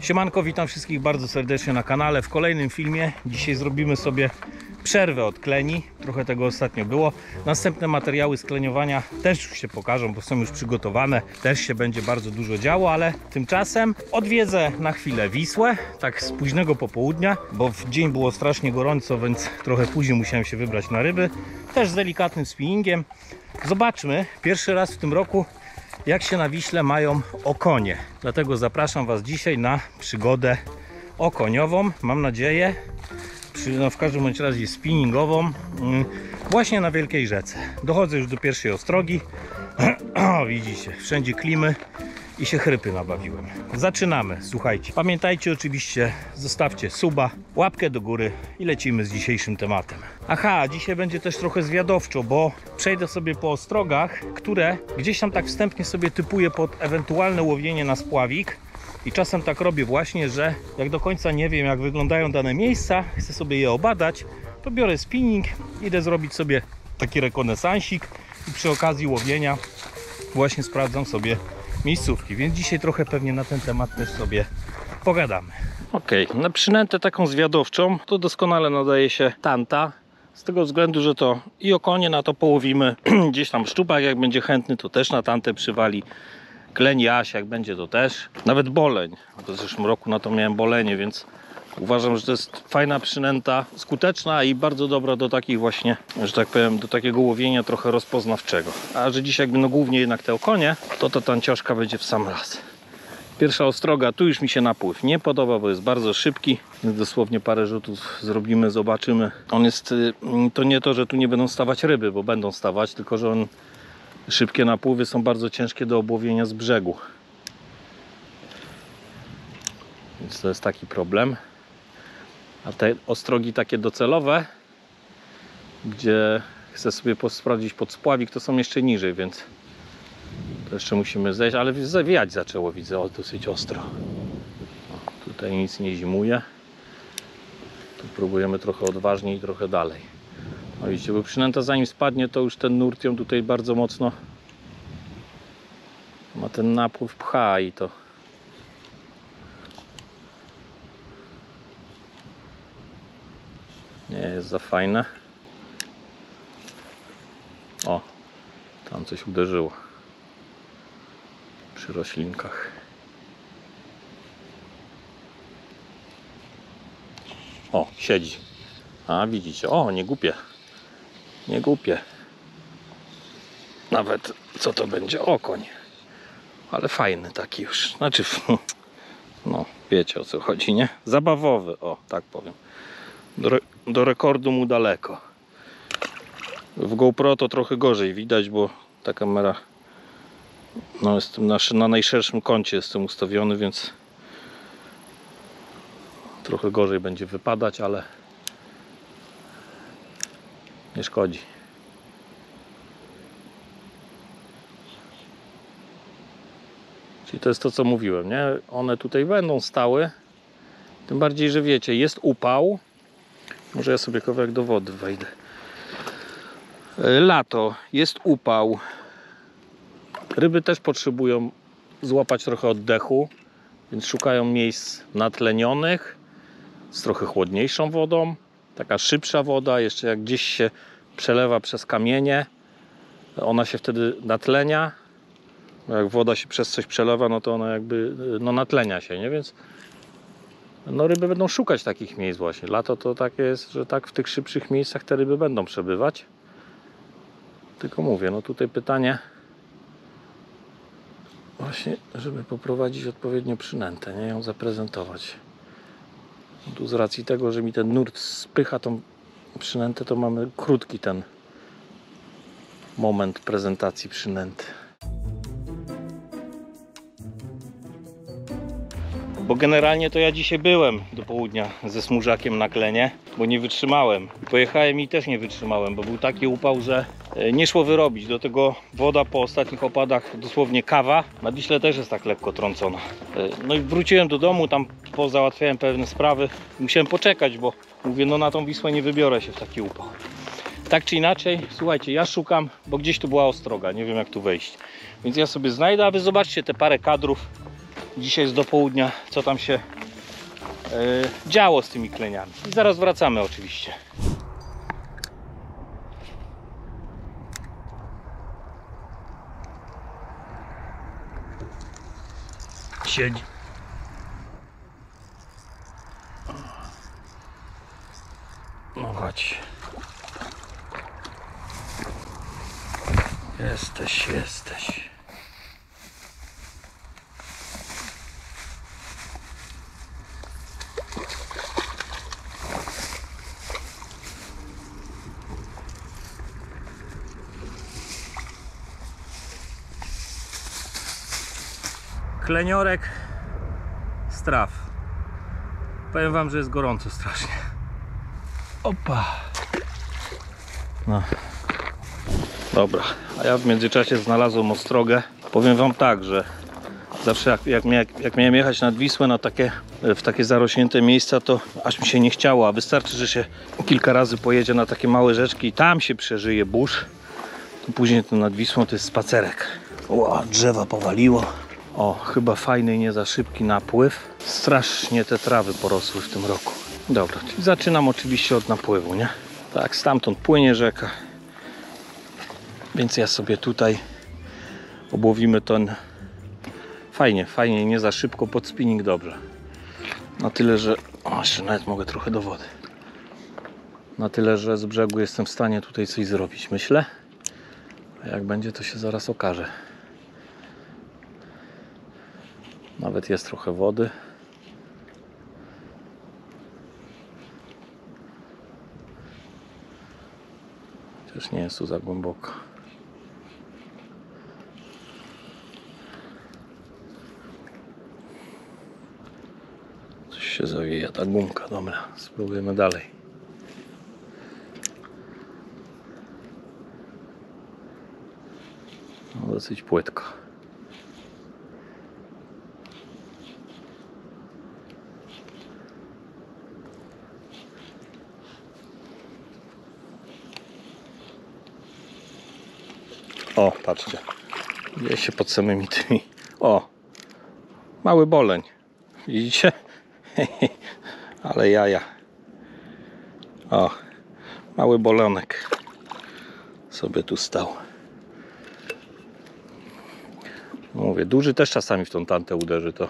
Siemanko, witam wszystkich bardzo serdecznie na kanale. W kolejnym filmie dzisiaj zrobimy sobie przerwę od kleni. Trochę tego ostatnio było. Następne materiały z kleniowania też już się pokażą, bo są już przygotowane. Też się będzie bardzo dużo działo, ale tymczasem odwiedzę na chwilę Wisłę, tak z późnego popołudnia, bo w dzień było strasznie gorąco, więc trochę później musiałem się wybrać na ryby. Też z delikatnym spinningiem. Zobaczmy pierwszy raz w tym roku, jak się na Wiśle mają okonie. Dlatego zapraszam Was dzisiaj na przygodę okoniową. Mam nadzieję, w każdym bądź razie spinningową, właśnie na Wielkiej Rzece. Dochodzę już do pierwszej ostrogi. O, widzicie, wszędzie klimy i się chrypy nabawiłem. Zaczynamy, słuchajcie. Pamiętajcie oczywiście, zostawcie suba, łapkę do góry i lecimy z dzisiejszym tematem. Aha, dzisiaj będzie też trochę zwiadowczo, bo przejdę sobie po ostrogach, które gdzieś tam tak wstępnie sobie typuję pod ewentualne łowienie na spławik. I czasem tak robię właśnie, że jak do końca nie wiem, jak wyglądają dane miejsca, chcę sobie je obadać, to biorę spinning, idę zrobić sobie taki rekonesansik i przy okazji łowienia właśnie sprawdzam sobie miejscówki, więc dzisiaj trochę pewnie na ten temat też sobie pogadamy. Ok, na przynętę taką zwiadowczą to doskonale nadaje się tanta, z tego względu, że to i okonie na to połowimy, gdzieś tam szczupak jak będzie chętny, to też na tantę przywali. Kleń jaś, jak będzie, to też. Nawet boleń. W zeszłym roku na to miałem bolenie, więc uważam, że to jest fajna przynęta, skuteczna i bardzo dobra do takich właśnie, że tak powiem, do takiego łowienia trochę rozpoznawczego. A że dzisiaj jakby no głównie jednak te okonie, to ta tancioszka będzie w sam raz. Pierwsza ostroga, tu już mi się napływ nie podoba, bo jest bardzo szybki. Więc dosłownie parę rzutów zrobimy, zobaczymy. On jest, to nie to, że tu nie będą stawać ryby, bo będą stawać, tylko że on szybkie napływy są bardzo ciężkie do obłowienia z brzegu. Więc to jest taki problem. A te ostrogi takie docelowe, gdzie chcę sobie sprawdzić pod spławik, to są jeszcze niżej, więc to jeszcze musimy zejść, ale zawijać zaczęło, widzę, dosyć ostro. O, tutaj nic nie zimuje. Tu próbujemy trochę odważniej i trochę dalej. No widzicie, bo przynęta zanim spadnie, to już ten nurt ją tutaj bardzo mocno ma, ten napływ pcha i to nie jest za fajne. O, tam coś uderzyło przy roślinkach. O, siedzi. A widzicie, o, nie głupie. Nie głupie. Nawet co to będzie? Okoń. Ale fajny taki już. Znaczy, no wiecie o co chodzi, nie? Zabawowy, o tak powiem. Do rekordu mu daleko. W GoPro to trochę gorzej widać, bo ta kamera, no jestem na najszerszym kącie jestem ustawiony, więc trochę gorzej będzie wypadać, ale nie szkodzi. Czyli to jest to, co mówiłem, nie? One tutaj będą stały. Tym bardziej, że wiecie, jest upał. Może ja sobie kawałek do wody wejdę. Lato, jest upał. Ryby też potrzebują złapać trochę oddechu, więc szukają miejsc natlenionych, z trochę chłodniejszą wodą. Taka szybsza woda, jeszcze jak gdzieś się przelewa przez kamienie, ona się wtedy natlenia. Jak woda się przez coś przelewa, no to ona jakby natlenia się, nie? Więc no ryby będą szukać takich miejsc właśnie. Lato to takie jest, że tak w tych szybszych miejscach te ryby będą przebywać. Tylko mówię, no tutaj pytanie właśnie, żeby poprowadzić odpowiednio przynętę, nie? Ją zaprezentować. No tu z racji tego, że mi ten nurt spycha tą przynętę, to mamy krótki ten moment prezentacji przynęty. Bo generalnie to ja dzisiaj byłem do południa ze smurzakiem na klenie, bo nie wytrzymałem. Pojechałem i też nie wytrzymałem, bo był taki upał, że nie szło wyrobić. Do tego woda po ostatnich opadach, dosłownie kawa, na Wiśle też jest tak lekko trącona. No i wróciłem do domu, tam pozałatwiałem pewne sprawy. Musiałem poczekać, bo mówię, no na tą Wisłę nie wybiorę się w taki upał. Tak czy inaczej, słuchajcie, ja szukam, bo gdzieś tu była ostroga, nie wiem jak tu wejść. Więc ja sobie znajdę, a wy zobaczcie te parę kadrów dzisiaj jest do południa, co tam się działo z tymi kleniami. I zaraz wracamy oczywiście. Siedzi. No chodź. Jesteś. Kleniorek z traw. Powiem wam, że jest gorąco strasznie. Opa. No. Dobra, a ja w międzyczasie znalazłem ostrogę. Powiem wam tak, że zawsze jak miałem jechać nad Wisłę w takie zarośnięte miejsca, to aż mi się nie chciało, a wystarczy, że się kilka razy pojedzie na takie małe rzeczki i tam się przeżyje burz, to później to nad Wisłą to jest spacerek. O, drzewa powaliło. O, chyba fajny i nie za szybki napływ. Strasznie te trawy porosły w tym roku. Dobra, czyli zaczynam oczywiście od napływu, nie? Tak, stamtąd płynie rzeka. Więc ja sobie tutaj obłowimy ten fajnie, nie za szybko, pod spinning dobrze. Na tyle, że... O, jeszcze nawet mogę trochę do wody. Na tyle, że z brzegu jestem w stanie tutaj coś zrobić, myślę. A jak będzie, to się zaraz okaże. Nawet jest trochę wody. Chociaż nie jest tu za głęboko. Coś się zawija, ta gumka. Dobra, spróbujemy dalej. No, dosyć płytko. O, patrzcie. Dzieje się pod samymi tymi. O, mały boleń. Widzicie? Ale jaja. O, mały bolonek sobie tu stał. Mówię, duży też czasami w tą tantę uderzy, to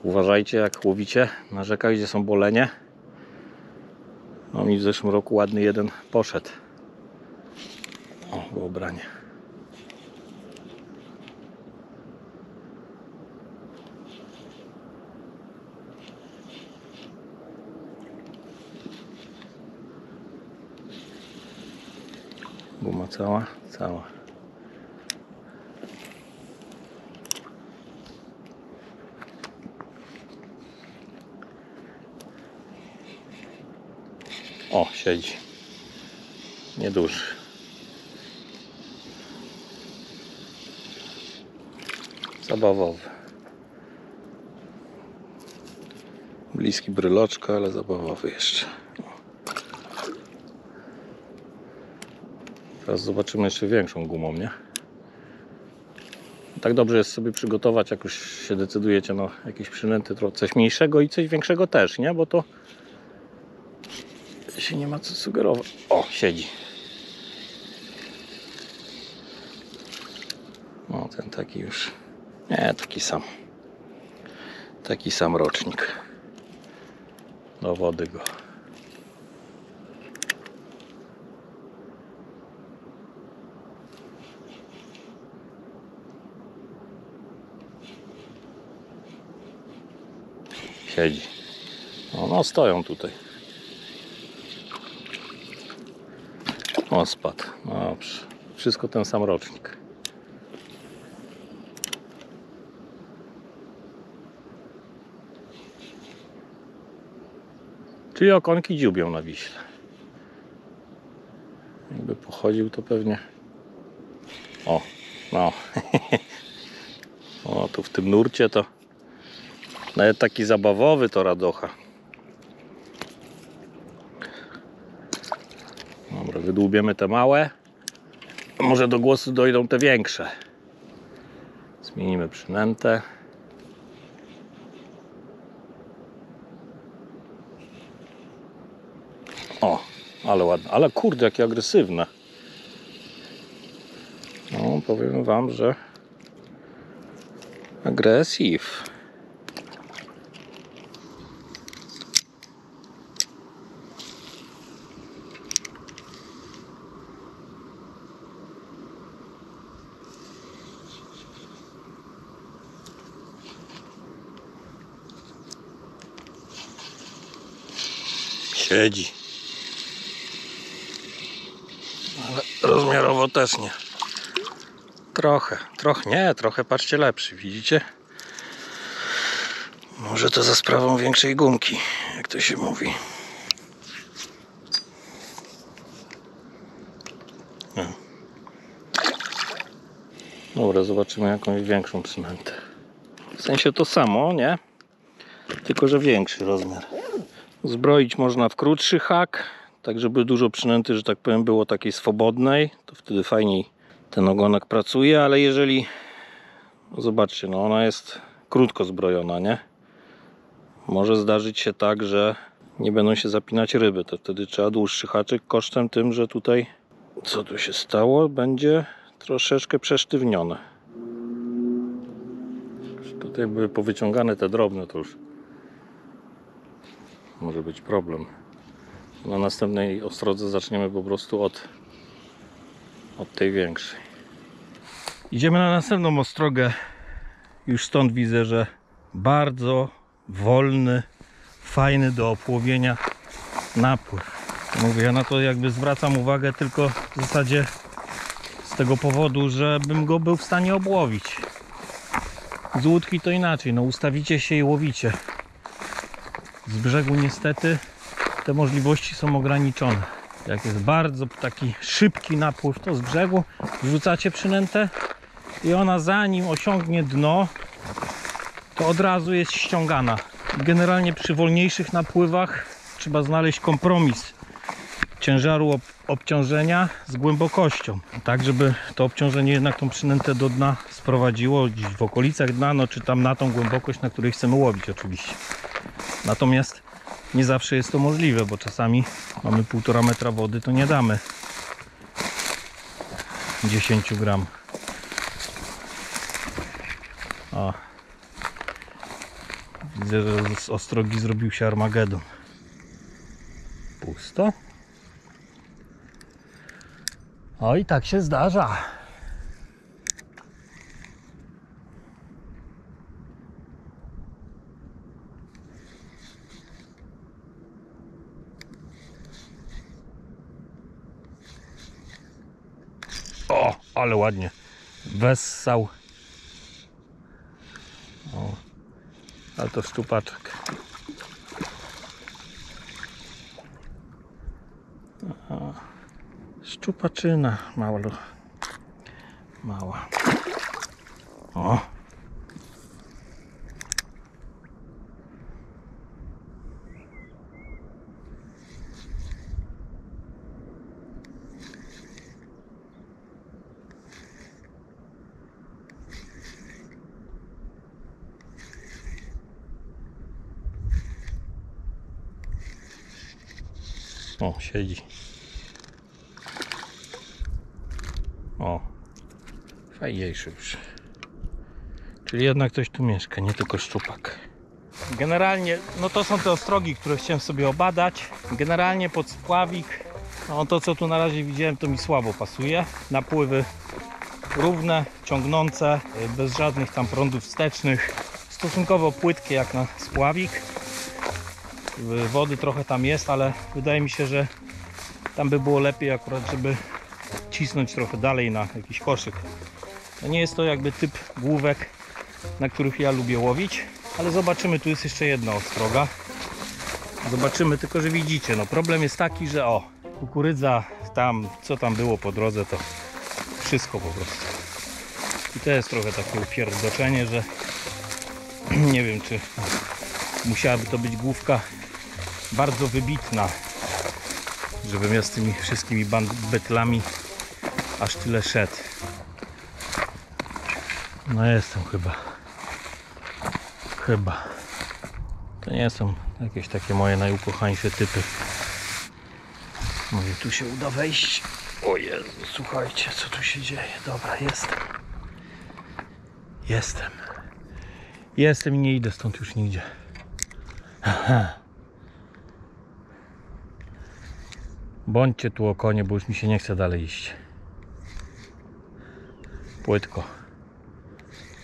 uważajcie, jak łowicie na rzekach, gdzie są bolenie. No mi w zeszłym roku ładny jeden poszedł. O, było branie. Guma cała? Cała. O, siedzi. Nieduży. Zabawowy. Bliski bryloczka, ale zabawowy jeszcze. Teraz zobaczymy jeszcze większą gumą, nie? Tak dobrze jest sobie przygotować, jak już się decydujecie na jakieś przynęty, coś mniejszego i coś większego też, nie? Bo to się nie ma co sugerować. O, siedzi. No, ten taki już... Nie, taki sam rocznik. Do wody go. Siedzi. No, stoją tutaj. O, spadł. Dobrze. Wszystko ten sam rocznik. Czyli okonki dziubią na Wiśle. Jakby pochodził, to pewnie... O, no. O, tu w tym nurcie to... Nawet taki zabawowy to radocha. Dobra, wydłubiemy te małe. Może do głosu dojdą te większe. Zmienimy przynętę. ale ładne, ale kurde, jakie agresywne. No, powiem wam, że agresyw. Siedzi. Ale rozmiarowo też nie. Trochę, patrzcie, lepszy, widzicie? Może to za sprawą większej gumki, jak to się mówi. No. Dobra, zobaczymy jakąś większą przynętę. W sensie to samo, nie? Tylko że większy rozmiar. Zbroić można w krótszy hak, tak żeby dużo przynęty, że tak powiem, było takiej swobodnej. To wtedy fajniej ten ogonek pracuje, ale jeżeli... Zobaczcie, no ona jest krótko zbrojona, nie? Może zdarzyć się tak, że nie będą się zapinać ryby. To wtedy trzeba dłuższy haczyk kosztem tym, że tutaj... Co tu się stało? Będzie troszeczkę przesztywnione. Tutaj były powyciągane te drobne, to już może być problem. Na następnej ostrodze zaczniemy po prostu od tej większej. Idziemy na następną ostrogę. Już stąd widzę, że bardzo wolny, fajny do opłowienia napływ. Mówię, ja na to jakby zwracam uwagę tylko w zasadzie z tego powodu, żebym go był w stanie obłowić. Z łódki to inaczej, no ustawicie się i łowicie. Z brzegu niestety te możliwości są ograniczone. Jak jest bardzo taki szybki napływ, to z brzegu wrzucacie przynętę i ona zanim osiągnie dno, to od razu jest ściągana. Generalnie przy wolniejszych napływach trzeba znaleźć kompromis ciężaru obciążenia z głębokością, tak żeby to obciążenie jednak tą przynętę do dna sprowadziło, gdzieś w okolicach dna, no czy tam na tą głębokość, na której chcemy łowić oczywiście. Natomiast nie zawsze jest to możliwe, bo czasami mamy 1,5 metra wody, to nie damy 10 gram. O. Widzę, że z ostrogi zrobił się Armagedon. Pusto. Oj, tak się zdarza. O, ale ładnie. Wessał. O, ale to szczupaczek. Aha. Szczupaczyna mała. O. O, siedzi. O, fajniejszy już. Czyli jednak ktoś tu mieszka, nie tylko szczupak. Generalnie, no to są te ostrogi, które chciałem sobie obadać. Generalnie pod spławik, no to co tu na razie widziałem, to mi słabo pasuje. Napływy równe, ciągnące, bez żadnych tam prądów wstecznych. Stosunkowo płytkie jak na spławik. Wody trochę tam jest, ale wydaje mi się, że tam by było lepiej akurat, żeby cisnąć trochę dalej na jakiś koszyk. To nie jest to jakby typ główek, na których ja lubię łowić, ale zobaczymy, tu jest jeszcze jedna ostroga. Zobaczymy, tylko że widzicie, no problem jest taki, że o, kukurydza tam, co tam było po drodze, to wszystko po prostu. I to jest trochę takie upierdoczenie, że nie wiem, czy musiałaby to być główka bardzo wybitna, żebym ja z tymi wszystkimi betlami aż tyle szedł. No jestem chyba. To nie są jakieś takie moje najukochańsze typy. Może tu się uda wejść. O Jezu, słuchajcie, co tu się dzieje. Dobra, jestem. Jestem i nie idę stąd już nigdzie. Aha. Bądźcie tu o konie, bo już mi się nie chce dalej iść. Płytko.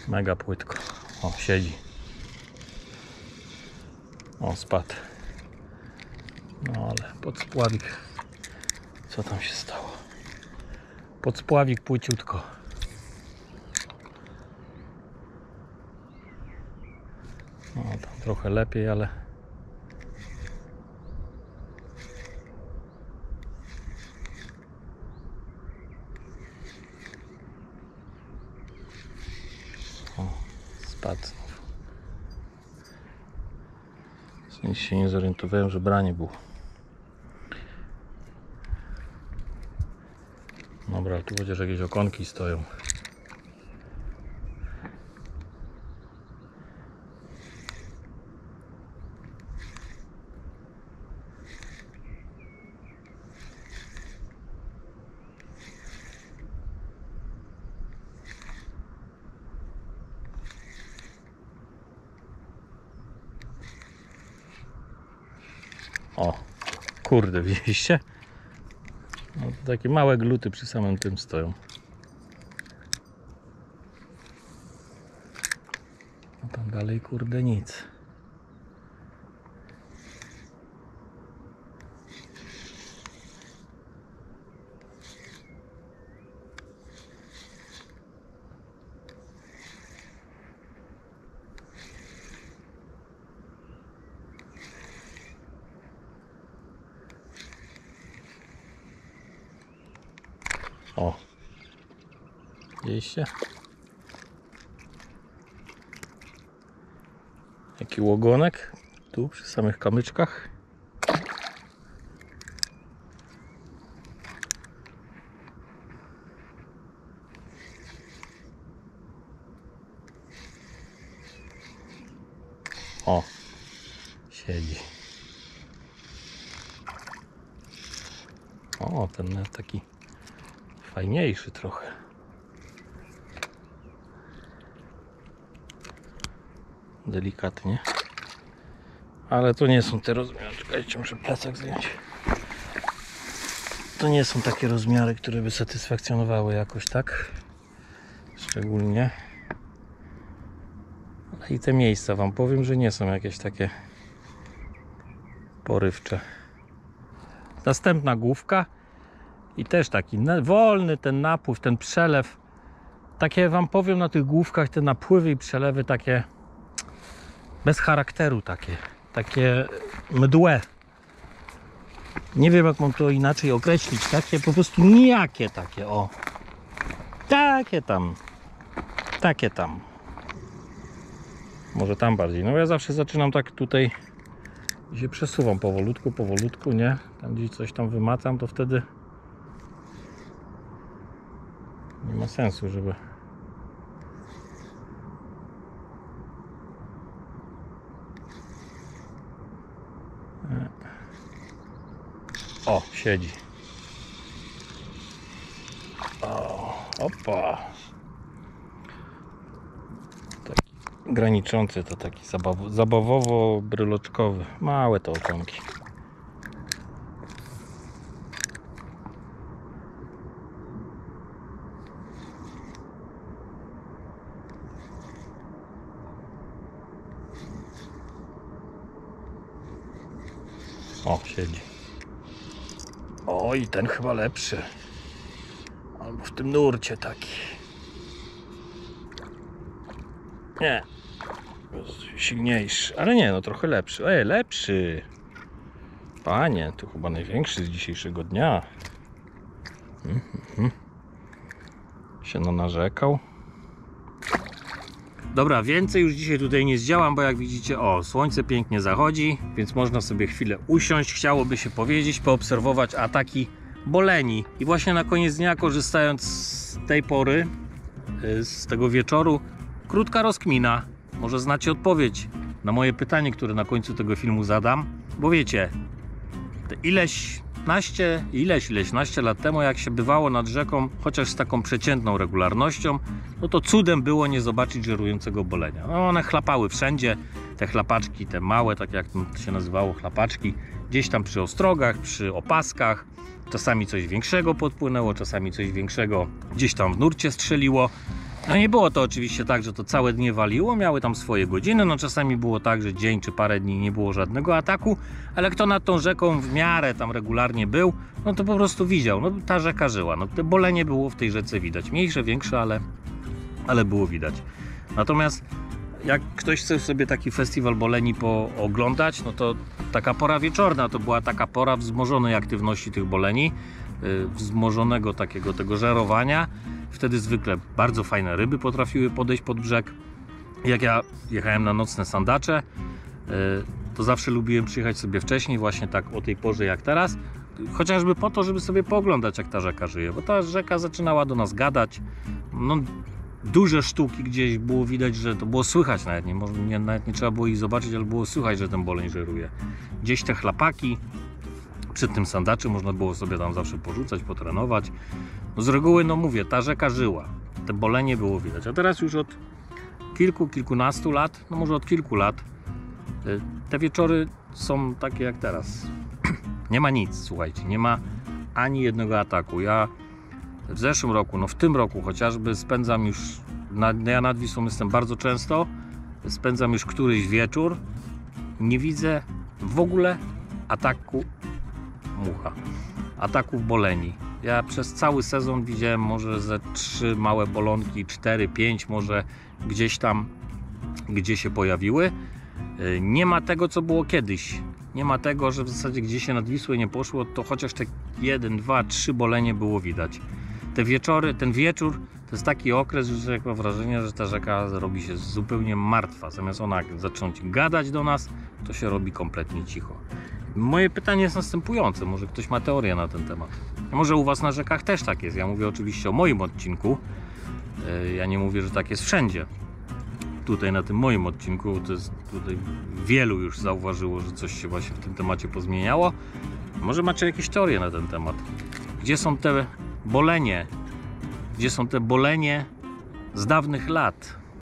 Mega płytko. O, siedzi. O, spadł. No ale podspławik. Co tam się stało? Podspławik płyciutko. No tam trochę lepiej, ale o, spadł. Nic się nie zorientowałem, że branie było. Dobra, tu chociaż jakieś okonki stoją. O, kurde, widzieliście? No, to takie małe gluty przy samym tym stoją. A tam dalej, kurde, nic. O, widzieliście? Jaki łogonek tu przy samych kamyczkach. O, siedzi. O, ten taki fajniejszy trochę. Delikatnie. Ale to nie są te rozmiary. Czekajcie, muszę plecak zdjąć. To nie są takie rozmiary, które by satysfakcjonowały jakoś tak. Szczególnie. I te miejsca wam powiem, że nie są jakieś takie porywcze. Następna główka. I też taki wolny ten napływ, ten przelew. Takie wam powiem na tych główkach, te napływy i przelewy takie bez charakteru, takie mdłe. Nie wiem, jak mam to inaczej określić. Takie po prostu nijakie takie, o. Takie tam. Może tam bardziej. No ja zawsze zaczynam tak tutaj i się przesuwam powolutku, nie? Tam gdzieś coś tam wymacam, to wtedy nie ma sensu, żeby... O, siedzi. O, opa. Taki graniczący, to taki zabawowo-bryloczkowy. Małe to okonki. O, siedzi. O, i ten chyba lepszy. Albo w tym nurcie taki. Nie. Silniejszy. Ale nie, no trochę lepszy. Lepszy. Panie, to chyba największy z dzisiejszego dnia. Się narzekał. Dobra, więcej już dzisiaj tutaj nie zdziałam, bo jak widzicie, o, słońce pięknie zachodzi, więc można sobie chwilę usiąść, chciałoby się powiedzieć, poobserwować ataki boleni. I właśnie na koniec dnia, korzystając z tej pory, z tego wieczoru, krótka rozkmina. Może znacie odpowiedź na moje pytanie, które na końcu tego filmu zadam, bo wiecie, ileśnaście lat temu, jak się bywało nad rzeką, chociaż z taką przeciętną regularnością, no to cudem było nie zobaczyć żerującego bolenia. No one chlapały wszędzie, te chlapaczki, te małe, tak jak to się nazywało, chlapaczki, gdzieś tam przy ostrogach, przy opaskach, czasami coś większego podpłynęło, czasami coś większego gdzieś tam w nurcie strzeliło. No nie było to oczywiście tak, że to całe dnie waliło, miały tam swoje godziny, no czasami było tak, że dzień czy parę dni nie było żadnego ataku, ale kto nad tą rzeką w miarę tam regularnie był, no to po prostu widział, no ta rzeka żyła, no te bolenie było w tej rzece widać, mniejsze, większe, ale było widać. Natomiast jak ktoś chce sobie taki festiwal boleni pooglądać, no to taka pora wieczorna to była taka pora wzmożonej aktywności tych boleni, wzmożonego takiego tego żerowania. Wtedy zwykle bardzo fajne ryby potrafiły podejść pod brzeg. Jak ja jechałem na nocne sandacze, to zawsze lubiłem przyjechać sobie wcześniej, właśnie tak o tej porze jak teraz, chociażby po to, żeby sobie pooglądać, jak ta rzeka żyje, bo ta rzeka zaczynała do nas gadać. No, duże sztuki gdzieś było widać, że to było słychać nawet nie trzeba było ich zobaczyć, ale było słychać, że ten boleń żeruje. Gdzieś te chlapaki przed tym sandaczem można było sobie tam zawsze porzucać, potrenować. No z reguły, no mówię, ta rzeka żyła, te bolenie było widać, a teraz już od kilkunastu lat, no może od kilku lat, te wieczory są takie jak teraz. Nie ma nic, słuchajcie, nie ma ani jednego ataku. Ja w zeszłym roku, no w tym roku chociażby spędzam już, ja nad Wisłą jestem bardzo często, spędzam już któryś wieczór, nie widzę w ogóle ataku mucha, ataków boleni. Ja przez cały sezon widziałem może ze 3 małe bolonki, 4, 5 może gdzieś tam, gdzie się pojawiły. Nie ma tego, co było kiedyś. Nie ma tego, że w zasadzie gdzie się nad Wisłę nie poszło, to chociaż te 1, 2, 3 bolenie było widać. Te wieczory, ten wieczór to jest taki okres, że jak mam wrażenie, że ta rzeka robi się zupełnie martwa. Zamiast ona zacząć gadać do nas, to się robi kompletnie cicho. Moje pytanie jest następujące, może ktoś ma teorię na ten temat. Może u Was na rzekach też tak jest. Ja mówię oczywiście o moim odcinku. Ja nie mówię, że tak jest wszędzie. Tutaj na tym moim odcinku to jest, tutaj wielu już zauważyło, że coś się właśnie w tym temacie pozmieniało. Może macie jakieś teorie na ten temat. Gdzie są te bolenie? Gdzie są te bolenie z dawnych lat?